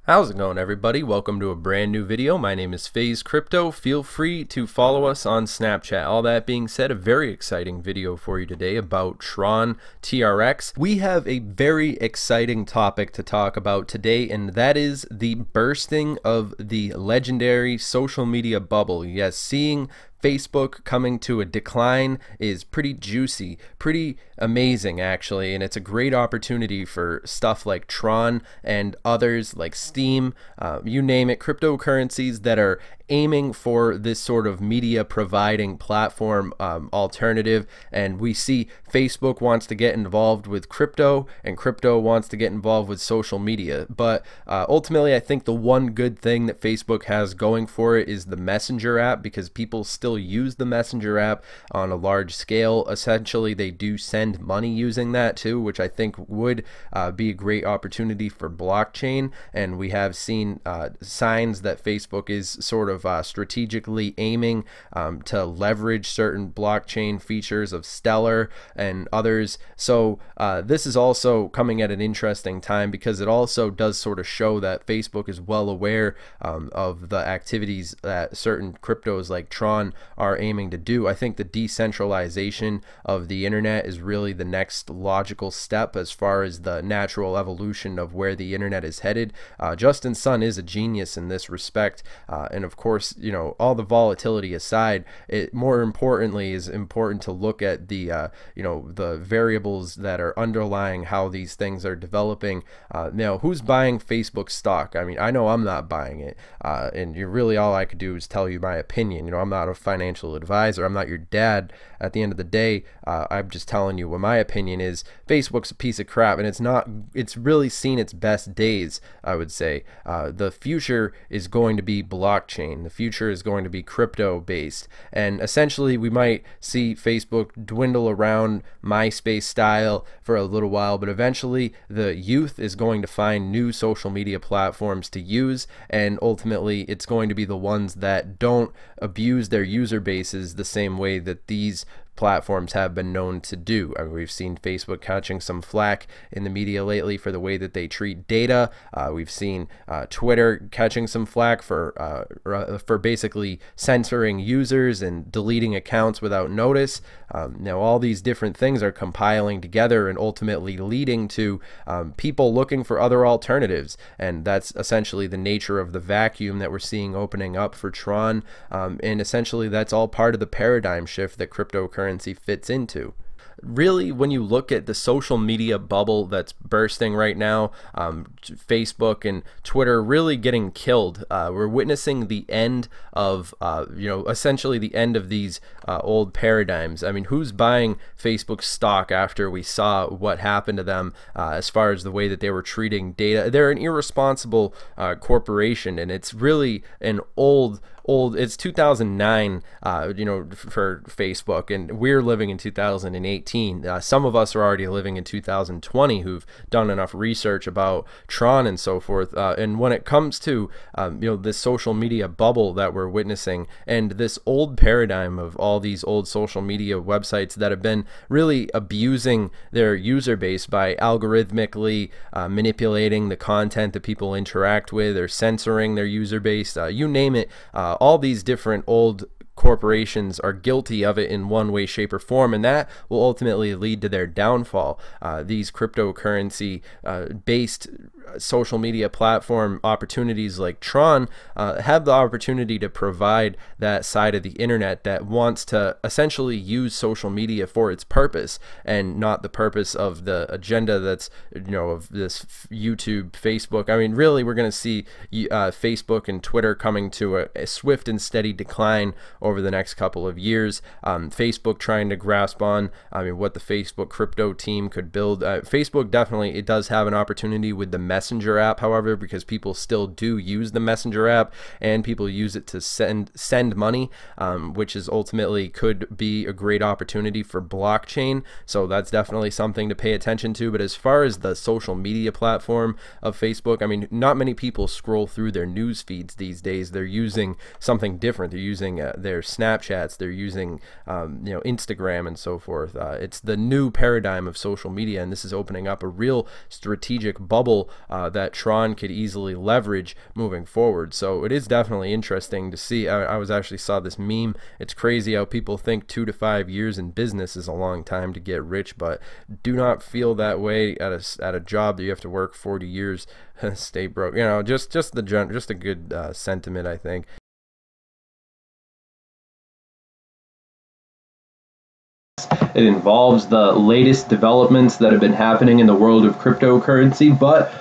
How's it going, everybody? Welcome to a brand new video. My name is FaZe Crypto. Feel free to follow us on Snapchat. All that being said, a very exciting video for you today about TRON TRX. We have a very exciting topic to talk about today, and that is the bursting of the legendary social media bubble. Yes, seeing Facebook coming to a decline is pretty juicy, pretty amazing actually, and it's a great opportunity for stuff like Tron and others like Steam, you name it, cryptocurrencies that are aiming for this sort of media providing platform alternative. And we see Facebook wants to get involved with crypto, and crypto wants to get involved with social media. But ultimately, I think the one good thing that Facebook has going for it is the Messenger app, because people still use the Messenger app on a large scale. Essentially, they do send money using that too, which I think would be a great opportunity for blockchain. And we have seen signs that Facebook is sort of strategically aiming to leverage certain blockchain features of Stellar and others. So this is also coming at an interesting time, because it also does sort of show that Facebook is well aware of the activities that certain cryptos like Tron are aiming to do. I think the decentralization of the internet is really the next logical step as far as the natural evolution of where the internet is headed. Justin Sun is a genius in this respect, and of course, you know, all the volatility aside, it more importantly is important to look at the you know, the variables that are underlying how these things are developing. Now, who's buying Facebook stock? I mean, I know I'm not buying it, and you really, all I could do is tell you my opinion. You know, I'm not a financial advisor, I'm not your dad. At the end of the day, I'm just telling you what my opinion is. Facebook's a piece of crap, and it's really seen its best days, I would say. The future is going to be blockchain. The future is going to be crypto based, and essentially we might see Facebook dwindle around MySpace style for a little while, but eventually the youth is going to find new social media platforms to use, and ultimately it's going to be the ones that don't abuse their user bases the same way that these platforms have been known to do. I mean, we've seen Facebook catching some flack in the media lately for the way that they treat data. We've seen Twitter catching some flack for basically censoring users and deleting accounts without notice. Now, all these different things are compiling together and ultimately leading to people looking for other alternatives, and that's essentially the nature of the vacuum that we're seeing opening up for Tron, and essentially that's all part of the paradigm shift that cryptocurrency fits into. Really, when you look at the social media bubble that's bursting right now, Facebook and Twitter really getting killed. We're witnessing the end of, you know, essentially the end of these old paradigms. I mean, who's buying Facebook stock after we saw what happened to them as far as the way that they were treating data? They're an irresponsible corporation, and it's really an it's 2009, you know, for Facebook, and we're living in 2018. Some of us are already living in 2020 who've done enough research about Tron and so forth. And when it comes to, you know, this social media bubble that we're witnessing, and this old paradigm of all these old social media websites that have been really abusing their user base by algorithmically manipulating the content that people interact with, or censoring their user base, you name it. All these different old corporations are guilty of it in one way, shape, or form, and that will ultimately lead to their downfall. These cryptocurrency based social media platform opportunities like Tron have the opportunity to provide that side of the internet that wants to essentially use social media for its purpose, and not the purpose of the agenda that's, you know, of this YouTube, Facebook. I mean, really, we're going to see Facebook and Twitter coming to a swift and steady decline over the next couple of years. Facebook trying to grasp on, I mean, what the Facebook crypto team could build. Facebook definitely, it does have an opportunity with the Messenger app, however, because people still do use the Messenger app, and people use it to send money, which is ultimately could be a great opportunity for blockchain. So that's definitely something to pay attention to. But as far as the social media platform of Facebook, I mean, not many people scroll through their news feeds these days. They're using something different. They're using their Snapchats, they're using you know, Instagram and so forth. It's the new paradigm of social media, and this is opening up a real strategic bubble that Tron could easily leverage moving forward. So it is definitely interesting to see. I was actually saw this meme. It's crazy how people think 2 to 5 years in business is a long time to get rich, but do not feel that way at a job that you have to work 40 years stay broke. You know, just a good sentiment, I think. It involves the latest developments that have been happening in the world of cryptocurrency, but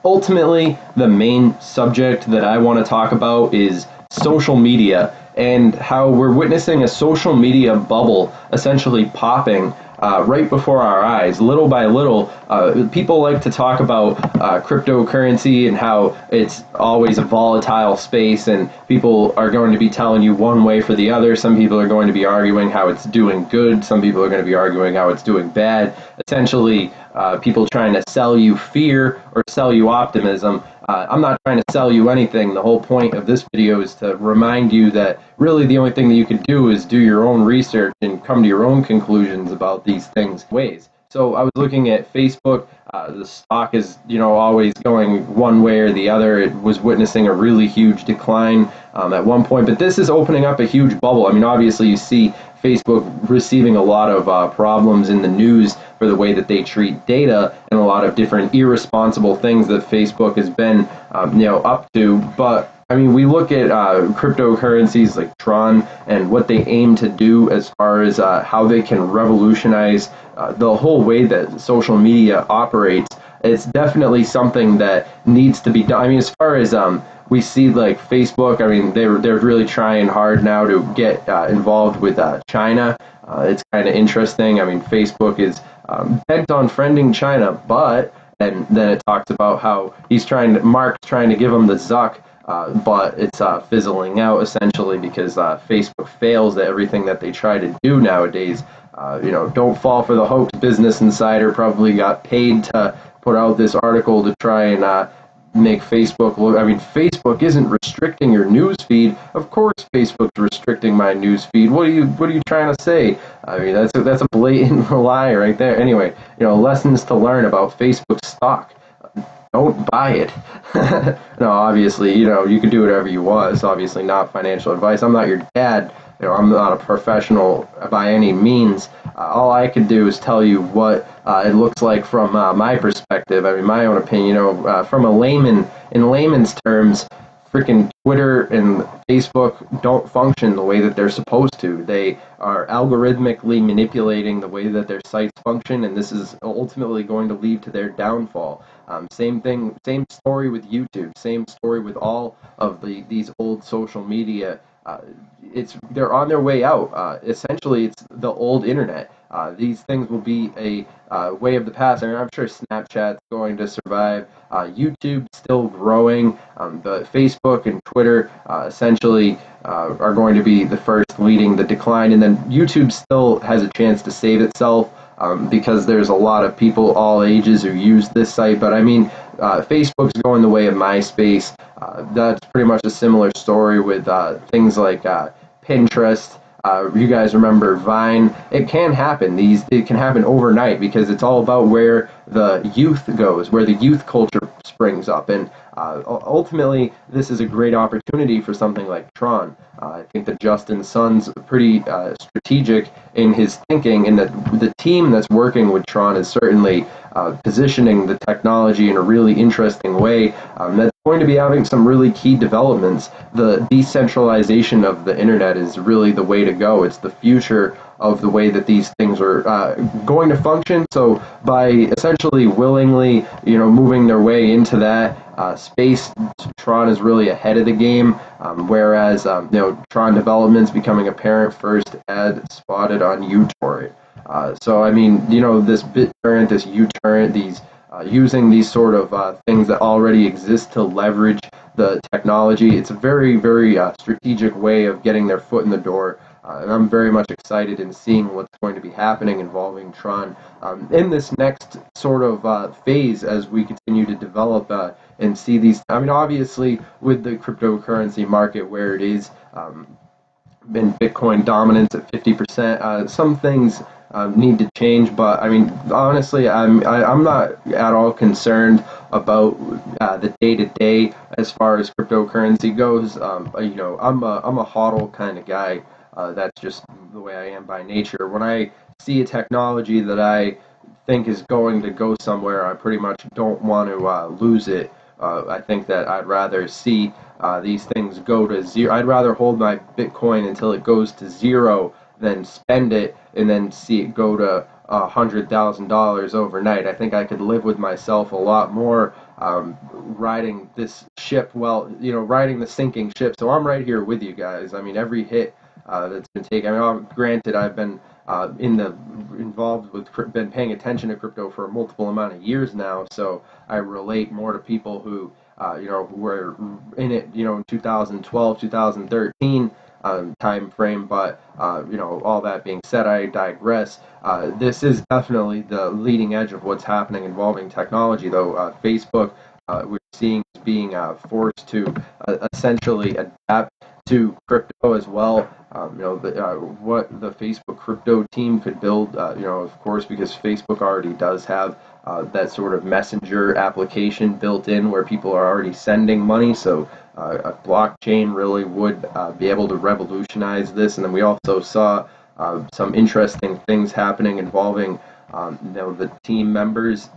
ultimately the main subject that I want to talk about is social media and how we're witnessing a social media bubble essentially popping right before our eyes. Little by little, people like to talk about cryptocurrency and how it's always a volatile space, and people are going to be telling you one way for the other. Some people are going to be arguing how it's doing good. Some people are going to be arguing how it's doing bad. Essentially, people trying to sell you fear or sell you optimism. I'm not trying to sell you anything. The whole point of this video is to remind you that really the only thing that you can do is do your own research and come to your own conclusions about these things. So I was looking at Facebook. The stock is, always going one way or the other. It was witnessing a really huge decline at one point, but this is opening up a huge bubble. I mean, obviously you see Facebook receiving a lot of problems in the news for the way that they treat data and a lot of different irresponsible things that Facebook has been, up to. But I mean, we look at cryptocurrencies like Tron and what they aim to do as far as how they can revolutionize the whole way that social media operates. It's definitely something that needs to be done. I mean, as far as we see like Facebook, I mean, they're really trying hard now to get involved with China. It's kind of interesting. I mean, Facebook is bent on friending China, and then it talks about how Mark's trying to give him the Zuck, but it's fizzling out essentially because Facebook fails at everything that they try to do nowadays. Don't fall for the hoax. Business Insider probably got paid to put out this article to try and make Facebook look. I mean, Facebook isn't restricting your news feed. Of course, Facebook's restricting my news feed. What are you trying to say? I mean, that's a blatant lie right there. Anyway, lessons to learn about Facebook stock. Don't buy it. No, obviously, you can do whatever you want. It's obviously not financial advice. I'm not your dad. I'm not a professional by any means. All I can do is tell you what it looks like from my perspective. I mean, my own opinion. From in layman's terms, freaking Twitter and Facebook don't function the way that they're supposed to. They are algorithmically manipulating the way that their sites function, and this is ultimately going to lead to their downfall. Same story with YouTube. Same story with all of these old social media. They're on their way out. Essentially, it's the old internet. These things will be a way of the past. I mean, I'm sure Snapchat's going to survive. YouTube still growing. But Facebook and Twitter essentially are going to be the first leading the decline. And then YouTube still has a chance to save itself because there's a lot of people all ages who use this site. But I mean, Facebook's going the way of MySpace. That's pretty much a similar story with things like Pinterest. You guys remember Vine? It can happen. It can happen overnight because it's all about where the youth goes, where the youth culture springs up. And ultimately, this is a great opportunity for something like Tron. I think that Justin Sun's pretty strategic in his thinking, and that the team that's working with Tron is certainly positioning the technology in a really interesting way that's going to be having some really key developments. The decentralization of the internet is really the way to go. It's the future of the way that these things are going to function. So by essentially willingly, moving their way into that space, Tron is really ahead of the game. Whereas, Tron development's becoming apparent first ad spotted on uTorrent. So I mean, this BitTorrent, this uTorrent, these using these sort of things that already exist to leverage the technology. It's a very, very strategic way of getting their foot in the door. And I'm very much excited in seeing what's going to be happening involving Tron in this next sort of phase as we continue to develop and see these. I mean, obviously, with the cryptocurrency market where it is, been Bitcoin dominance at 50%, some things need to change. But I mean, honestly, I'm not at all concerned about the day to day as far as cryptocurrency goes. You know, I'm a hodl kind of guy. That's just the way I am by nature. When I see a technology that I think is going to go somewhere, I pretty much don't want to lose it. I think that I'd rather see these things go to zero. I'd rather hold my Bitcoin until it goes to zero than spend it and then see it go to $100,000 overnight. I think I could live with myself a lot more riding this ship, well, you know, riding the sinking ship. So I'm right here with you guys. I mean, every hit that's been taken. I mean, granted, I've been involved with, been paying attention to crypto for a multiple amount of years now, so I relate more to people who you know, who were in it, you know, in 2012, 2013 time frame. But you know, all that being said, I digress. This is definitely the leading edge of what's happening involving technology, though. Facebook, we're seeing, is being forced to essentially adapt to crypto as well. You know, what the Facebook crypto team could build, you know, of course, because Facebook already does have that sort of messenger application built in where people are already sending money. So a blockchain really would be able to revolutionize this. And then we also saw some interesting things happening involving you know, the team members